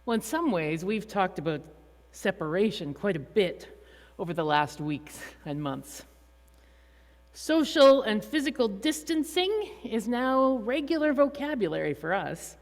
Well, in some ways, we've talked about separation quite a bit over the last weeks and months. Social and physical distancing is now regular vocabulary for us.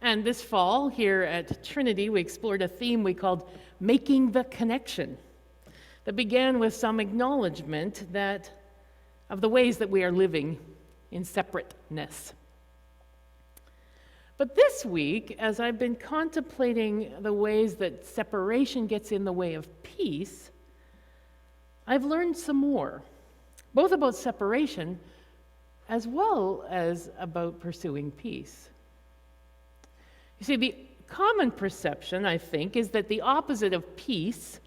And this fall, here at Trinity, we explored a theme we called Making the Connection, that began with some acknowledgement of the ways that we are living in separateness. But this week, as I've been contemplating the ways that separation gets in the way of peace, I've learned some more, both about separation as well as about pursuing peace. You see, the common perception, I think, is that the opposite of peace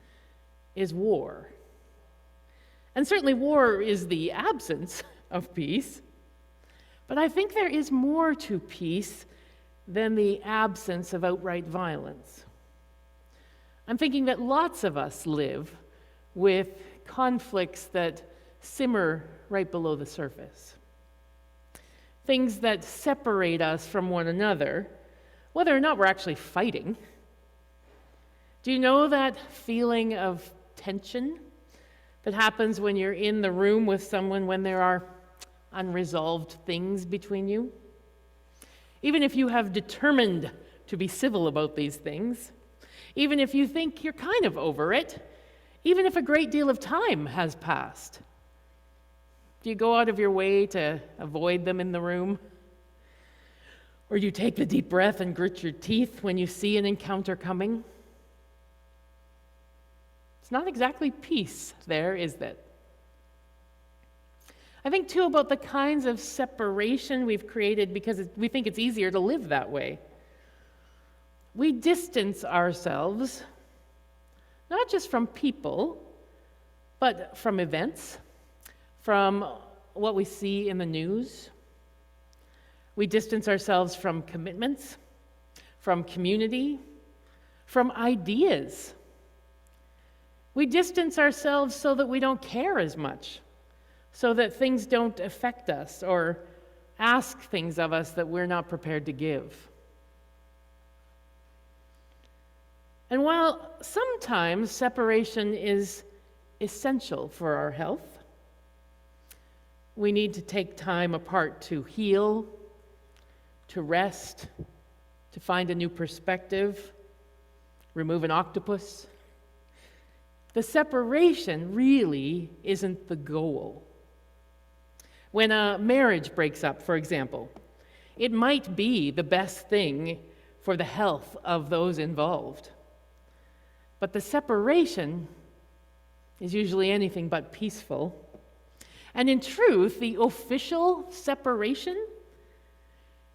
is war. And certainly war is the absence of peace. But I think there is more to peace than the absence of outright violence. I'm thinking that lots of us live with conflicts that simmer right below the surface. Things that separate us from one another, whether or not we're actually fighting. Do you know that feeling of tension that happens when you're in the room with someone when there are unresolved things between you? Even if you have determined to be civil about these things, even if you think you're kind of over it, even if a great deal of time has passed, do you go out of your way to avoid them in the room? Or do you take the deep breath and grit your teeth when you see an encounter coming? It's not exactly peace there, is it? I think, too, about the kinds of separation we've created because we think it's easier to live that way. We distance ourselves, not just from people, but from events, from what we see in the news. We distance ourselves from commitments, from community, from ideas. We distance ourselves so that we don't care as much, so that things don't affect us or ask things of us that we're not prepared to give. And while sometimes separation is essential for our health, we need to take time apart to heal, to rest, to find a new perspective, remove an octopus. The separation really isn't the goal. When a marriage breaks up, for example, it might be the best thing for the health of those involved. But the separation is usually anything but peaceful. And in truth, the official separation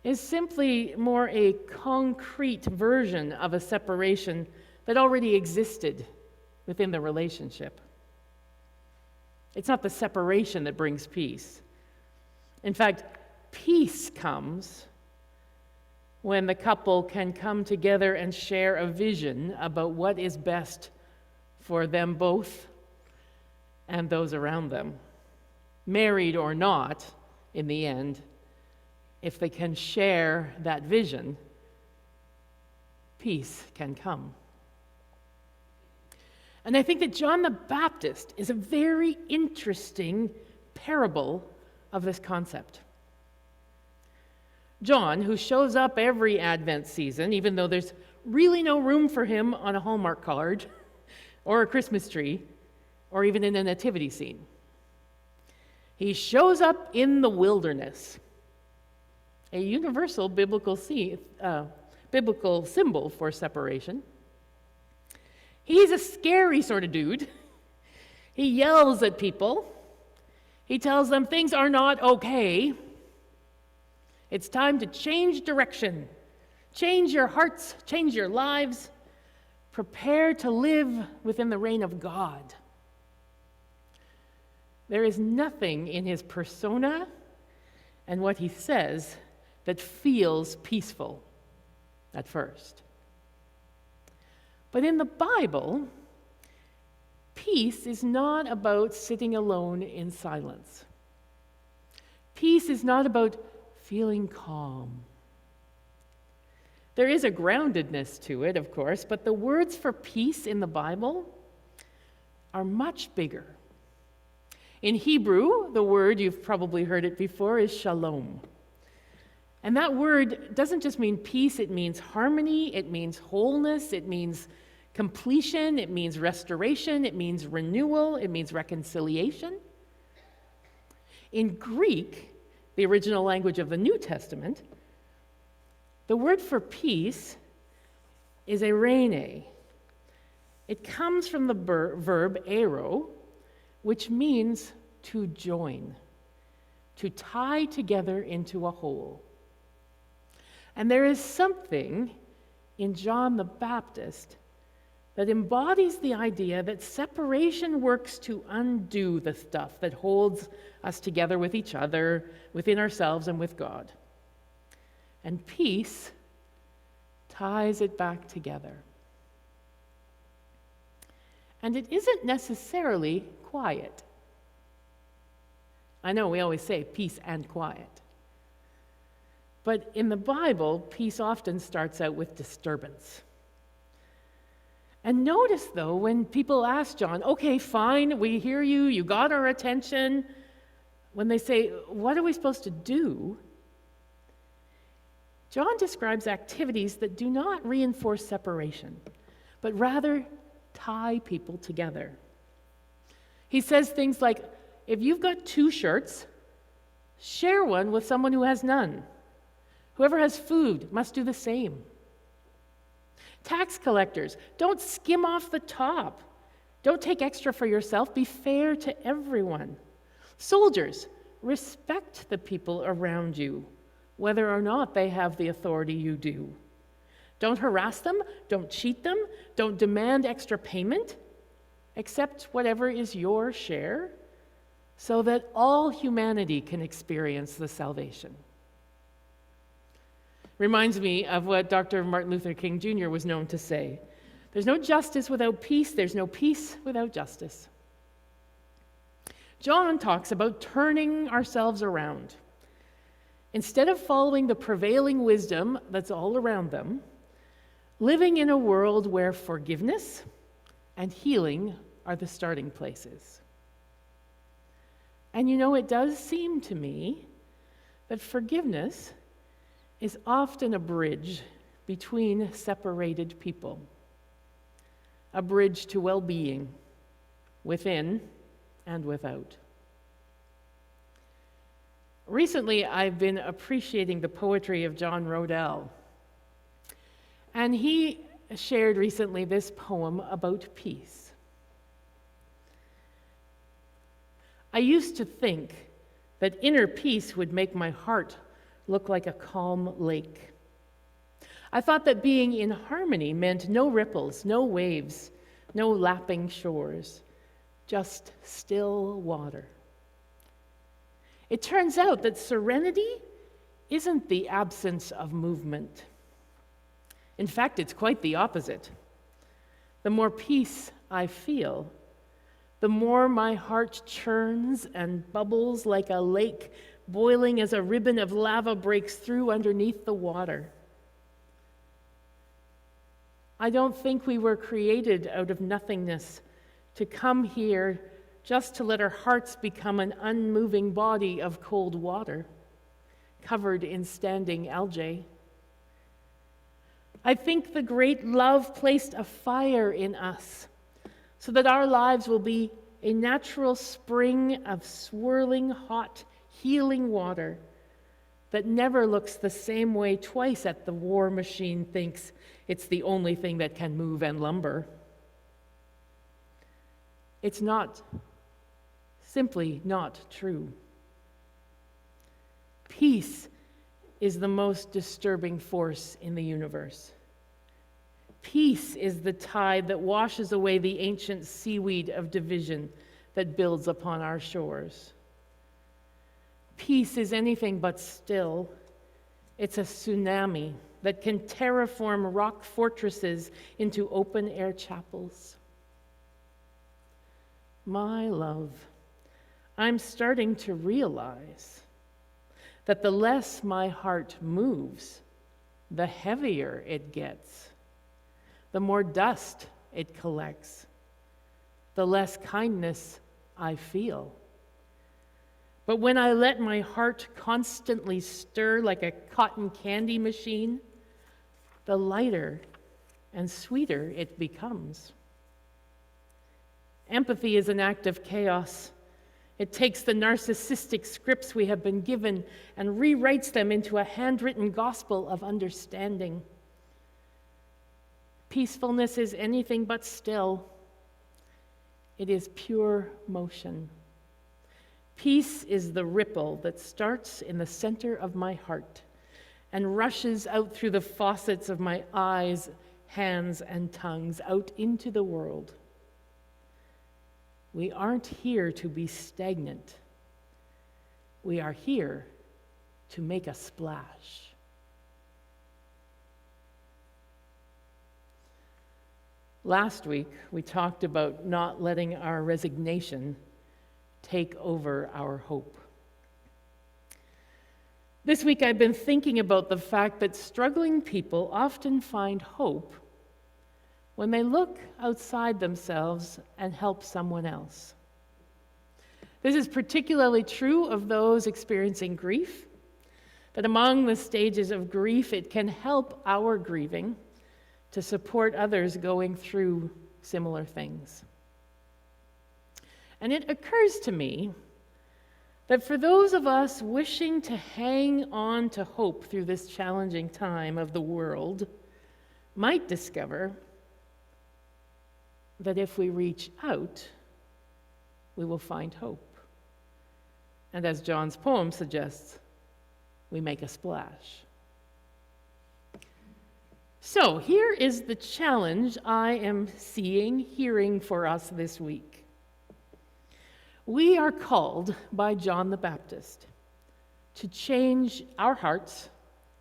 is simply more a concrete version of a separation that already existed within the relationship. It's not the separation that brings peace. In fact, peace comes when the couple can come together and share a vision about what is best for them both and those around them. Married or not, in the end, if they can share that vision, peace can come. And I think that John the Baptist is a very interesting parable of this concept. John, who shows up every Advent season, even though there's really no room for him on a Hallmark card or a Christmas tree or even in a nativity scene. He shows up in the wilderness, a universal biblical symbol for separation. He's a scary sort of dude. He yells at people. He tells them things are not okay. It's time to change direction. Change your hearts, change your lives. Prepare to live within the reign of God. There is nothing in his persona and what he says that feels peaceful at first. But in the Bible, peace is not about sitting alone in silence. Peace is not about feeling calm. There is a groundedness to it, of course, but the words for peace in the Bible are much bigger. In Hebrew, the word, you've probably heard it before, is shalom. And that word doesn't just mean peace, it means harmony, it means wholeness, it means completion, it means restoration, it means renewal, it means reconciliation. In Greek, the original language of the New Testament, the word for peace is eirene. It comes from the verb ero, which means to join, to tie together into a whole. And there is something in John the Baptist that embodies the idea that separation works to undo the stuff that holds us together with each other, within ourselves, and with God. And peace ties it back together. And it isn't necessarily quiet. I know we always say peace and quiet. But in the Bible, peace often starts out with disturbance. And notice, though, when people ask John, okay, fine, we hear you, you got our attention, when they say, what are we supposed to do? John describes activities that do not reinforce separation, but rather tie people together. He says things like, if you've got 2 shirts, share one with someone who has none. Whoever has food must do the same. Tax collectors, don't skim off the top. Don't take extra for yourself. Be fair to everyone. Soldiers, respect the people around you, whether or not they have the authority you do. Don't harass them. Don't cheat them. Don't demand extra payment. Accept whatever is your share so that all humanity can experience the salvation. Reminds me of what Dr. Martin Luther King Jr. was known to say. There's no justice without peace. There's no peace without justice. John talks about turning ourselves around. Instead of following the prevailing wisdom that's all around them, living in a world where forgiveness and healing are the starting places. And you know, it does seem to me that forgiveness is often a bridge between separated people, a bridge to well-being within and without. Recently, I've been appreciating the poetry of John Roadell, and he shared recently this poem about peace. I used to think that inner peace would make my heart look like a calm lake. I thought that being in harmony meant no ripples, no waves, no lapping shores, just still water. It turns out that serenity isn't the absence of movement. In fact, it's quite the opposite. The more peace I feel, the more my heart churns and bubbles like a lake, boiling as a ribbon of lava breaks through underneath the water. I don't think we were created out of nothingness to come here just to let our hearts become an unmoving body of cold water, covered in standing algae. I think the great love placed a fire in us so that our lives will be a natural spring of swirling hot healing water that never looks the same way twice at the war machine thinks it's the only thing that can move and lumber. It's simply not true. Peace is the most disturbing force in the universe. Peace is the tide that washes away the ancient seaweed of division that builds upon our shores. Peace is anything but still. It's a tsunami that can terraform rock fortresses into open-air chapels. My love, I'm starting to realize that the less my heart moves, the heavier it gets, the more dust it collects, the less kindness I feel. But when I let my heart constantly stir like a cotton candy machine, the lighter and sweeter it becomes. Empathy is an act of chaos. It takes the narcissistic scripts we have been given and rewrites them into a handwritten gospel of understanding. Peacefulness is anything but still. It is pure motion. Peace is the ripple that starts in the center of my heart and rushes out through the faucets of my eyes, hands, and tongues out into the world. We aren't here to be stagnant. We are here to make a splash. Last week, we talked about not letting our resignation take over our hope. This week, I've been thinking about the fact that struggling people often find hope when they look outside themselves and help someone else. This is particularly true of those experiencing grief, that among the stages of grief, it can help our grieving to support others going through similar things. And it occurs to me that for those of us wishing to hang on to hope through this challenging time of the world, might discover that if we reach out, we will find hope. And as John's poem suggests, we make a splash. So here is the challenge I am hearing for us this week. We are called by John the Baptist to change our hearts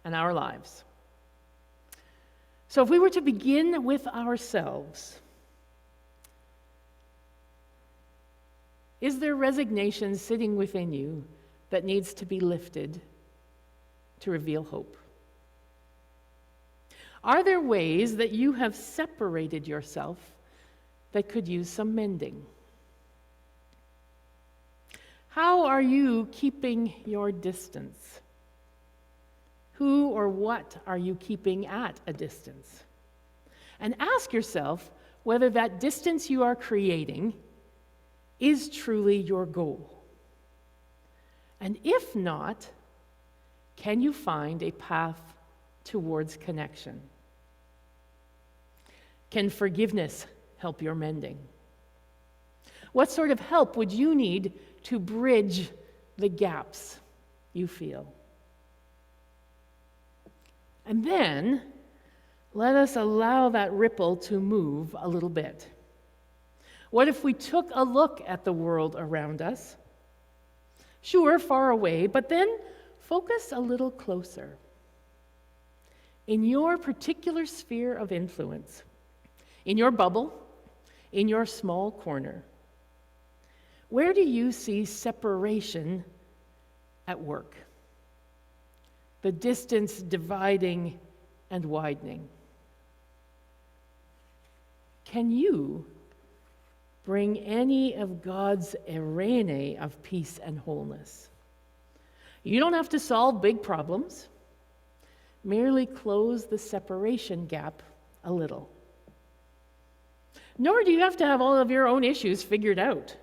and our lives. So if we were to begin with ourselves, is there resignation sitting within you that needs to be lifted to reveal hope? Are there ways that you have separated yourself that could use some mending? How are you keeping your distance? Who or what are you keeping at a distance? And ask yourself whether that distance you are creating is truly your goal. And if not, can you find a path towards connection? Can forgiveness help your mending? What sort of help would you need to bridge the gaps you feel? And then, let us allow that ripple to move a little bit. What if we took a look at the world around us? Sure, far away, but then focus a little closer. In your particular sphere of influence, in your bubble, in your small corner, where do you see separation at work? The distance dividing and widening. Can you bring any of God's eirene of peace and wholeness? You don't have to solve big problems. Merely close the separation gap a little. Nor do you have to have all of your own issues figured out.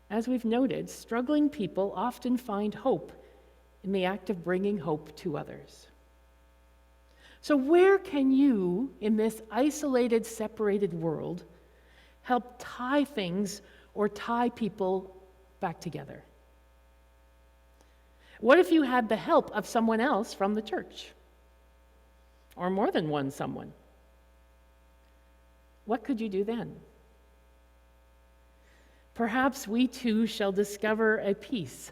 As we've noted, struggling people often find hope in the act of bringing hope to others. So where can you, in this isolated, separated world, help tie things or tie people back together? What if you had the help of someone else from the church? Or more than one someone? What could you do then? Perhaps we too shall discover a peace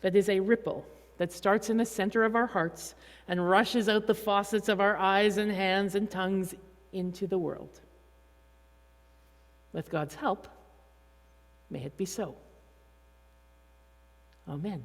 that is a ripple that starts in the center of our hearts and rushes out the faucets of our eyes and hands and tongues into the world. With God's help, may it be so. Amen.